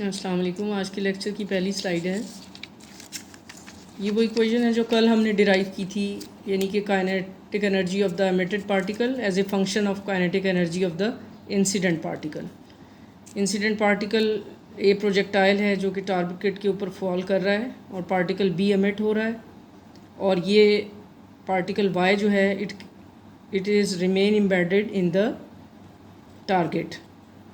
अस्सलाम वालेकुम। आज के लेक्चर की पहली स्लाइड है। ये वो इक्वेशन है जो कल हमने डिराइव की थी, यानी कि kinetic energy of the emitted particle as a function of kinetic energy of the incident particle. Incident particle a projectile है जो कि टारगेट के ऊपर फॉल कर रहा है और पार्टिकल बी एमिट हो रहा है, और ये पार्टिकल वाई जो है it is remain embedded in the target.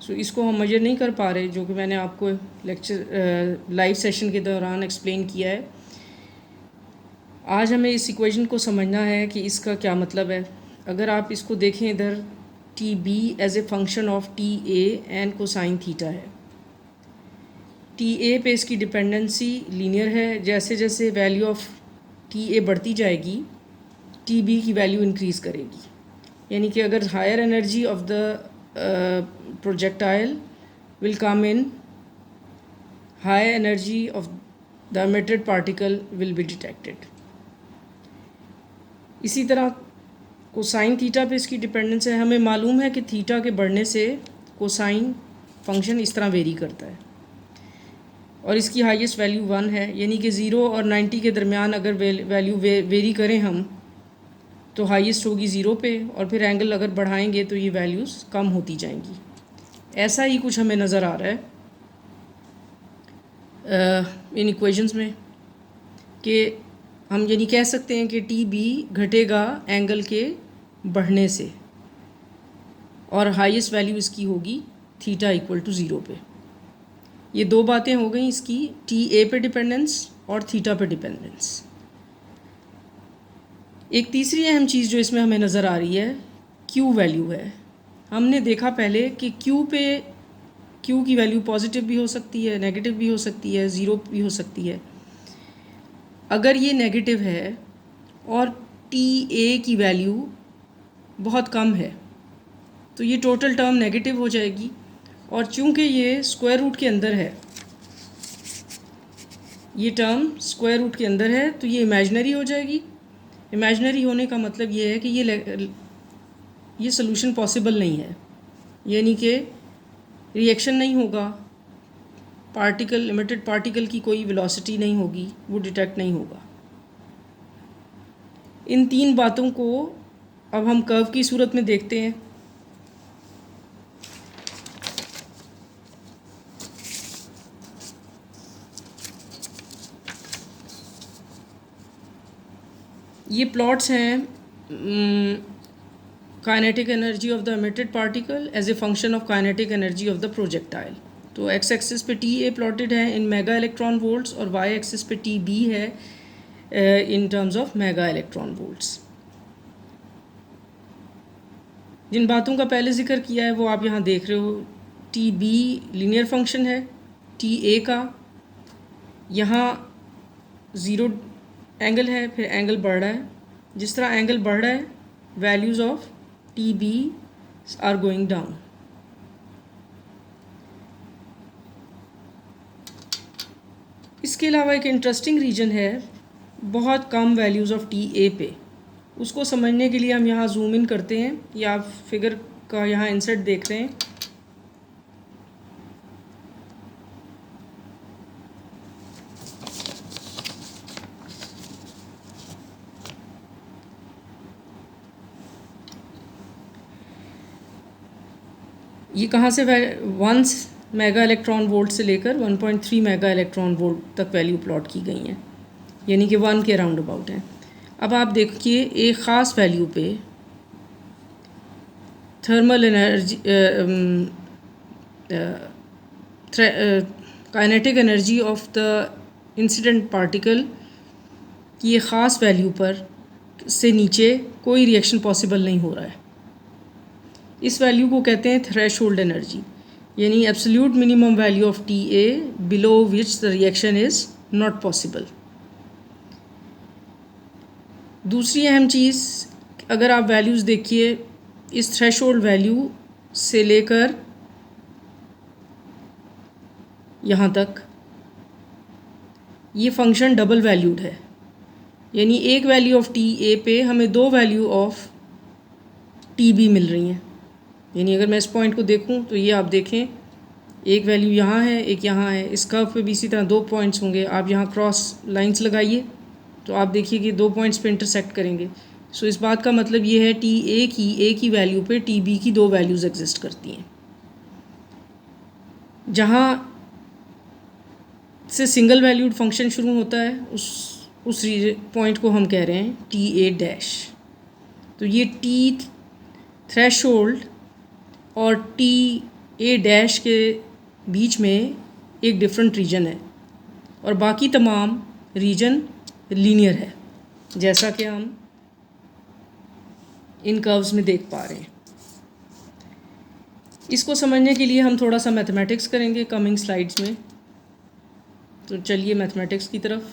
So इसको हम मेजर नहीं कर पा रहे, जो कि मैंने आपको लेक्चर लाइव सेशन के दौरान एक्सप्लेन किया है। आज हमें इस इक्वेशन को समझना है कि इसका क्या मतलब है। अगर आप इसको देखें इधर, T B as a function of T A and cosine theta है। टी ए पे इसकी डिपेंडेंसी लीनियर है। जैसे जैसे वैल्यू ऑफ टी ए बढ़ती जाएगी, टी बी की वैल्यू इंक्रीज़ करेगी। यानी कि अगर higher energy of the projectile will come in, high energy of the emitted particle will be detected. इसी तरह कोसाइन थीटा पे इसकी डिपेंडेंस है। हमें मालूम है कि थीटा के बढ़ने से कोसाइन फंक्शन इस तरह वेरी करता है, और इसकी हाईएस्ट वैल्यू 1 है। यानी कि 0 और 90 के दरमियान अगर वैल्यू वेरी करें हम, तो हाईएस्ट होगी 0 पे, और फिर एंगल अगर बढ़ाएंगे तो ये वैल्यूज़ कम होती जाएंगी। ऐसा ही कुछ हमें नज़र आ रहा है इन इक्वेशंस में, कि हम यानी कह सकते हैं कि टी बी घटेगा एंगल के बढ़ने से, और हाईएस्ट वैल्यू इसकी होगी थीटा इक्वल टू 0 पे। ये दो बातें हो गई इसकी, टी ए पे डिपेंडेंस और थीटा पे डिपेंडेंस। एक तीसरी अहम चीज़ जो इसमें हमें नज़र आ रही है, क्यू वैल्यू है। हमने देखा पहले कि क्यू की वैल्यू पॉजिटिव भी हो सकती है, नेगेटिव भी हो सकती है, ज़ीरो भी हो सकती है। अगर ये नेगेटिव है और टी ए की वैल्यू बहुत कम है, तो ये टोटल टर्म नेगेटिव हो जाएगी। और चूंकि ये स्क्वायर रूट के अंदर है, ये टर्म स्क्वायर रूट के अंदर है, तो ये इमेजिनरी हो जाएगी। इमेजिनरी होने का मतलब ये है कि ये सोल्यूशन पॉसिबल नहीं है, यानी कि रिएक्शन नहीं होगा, पार्टिकल इमिटेड पार्टिकल की कोई वेलोसिटी नहीं होगी, वो डिटेक्ट नहीं होगा। इन तीन बातों को अब हम कर्व की सूरत में देखते हैं। ये प्लॉट्स हैं kinetic energy of the emitted particle as a function of kinetic energy of the projectile. तो एक्स एक्सिस पे टी ए प्लॉटेड है इन मेगा इलेक्ट्रॉन वोल्ट्स, और वाई एक्सिस पे टी बी है in terms of mega electron volts. जिन बातों का पहले जिक्र किया है वो आप यहाँ देख रहे हो। टी बी लीनियर फंक्शन है टी ए का, यहाँ 0 एंगल है, फिर एंगल बढ़ रहा है। जिस तरह एंगल बढ़ रहा है, values of T B are going down. इसके अलावा एक इंटरेस्टिंग रीजन है बहुत कम वैल्यूज़ ऑफ टी ए पे। उसको समझने के लिए हम यहाँ जूम इन करते हैं, या आप फिगर का यहाँ इंसर्ट देख रहे हैं। ये कहाँ से 1 मेगा इलेक्ट्रॉन वोल्ट से लेकर 1.3 मेगा इलेक्ट्रॉन वोल्ट तक वैल्यू प्लॉट की गई हैं, यानी कि 1 के राउंड अबाउट हैं। अब आप देखिए एक ख़ास वैल्यू पे thermal energy kinetic energy of the incident particle की ये ख़ास वैल्यू पर से नीचे कोई रिएक्शन पॉसिबल नहीं हो रहा है। इस वैल्यू को कहते हैं थ्रेशोल्ड एनर्जी, यानी absolute minimum value of T A below which the reaction is not possible. दूसरी अहम चीज़, अगर आप वैल्यूज़ देखिए, इस थ्रेशोल्ड वैल्यू से लेकर यहाँ तक ये फंक्शन डबल वैल्यूड है, यानी एक वैल्यू ऑफ टी ए पे हमें 2 वैल्यू ऑफ टी बी मिल रही हैं। यानी अगर मैं इस पॉइंट को देखूं तो ये आप देखें, एक वैल्यू यहाँ है, एक यहाँ है। इस कर्व पे भी इसी तरह 2 पॉइंट्स होंगे। आप यहाँ क्रॉस लाइंस लगाइए तो आप देखिए कि 2 पॉइंट्स पे इंटरसेक्ट करेंगे। सो इस बात का मतलब ये है टी ए की वैल्यू पे टी बी की 2 वैल्यूज़ एग्जिस्ट करती हैं। जहाँ से सिंगल वैल्यूड फंक्शन शुरू होता है उस पॉइंट को हम कह रहे हैं टी ए डैश। तो ये टी थ्रेशोल्ड और टी ए डैश के बीच में एक डिफरेंट रीजन है और बाकी तमाम रीजन लीनियर है, जैसा कि हम इन कर्व्स में देख पा रहे हैं। इसको समझने के लिए हम थोड़ा सा मैथमेटिक्स करेंगे कमिंग स्लाइड्स में। तो चलिए मैथमेटिक्स की तरफ।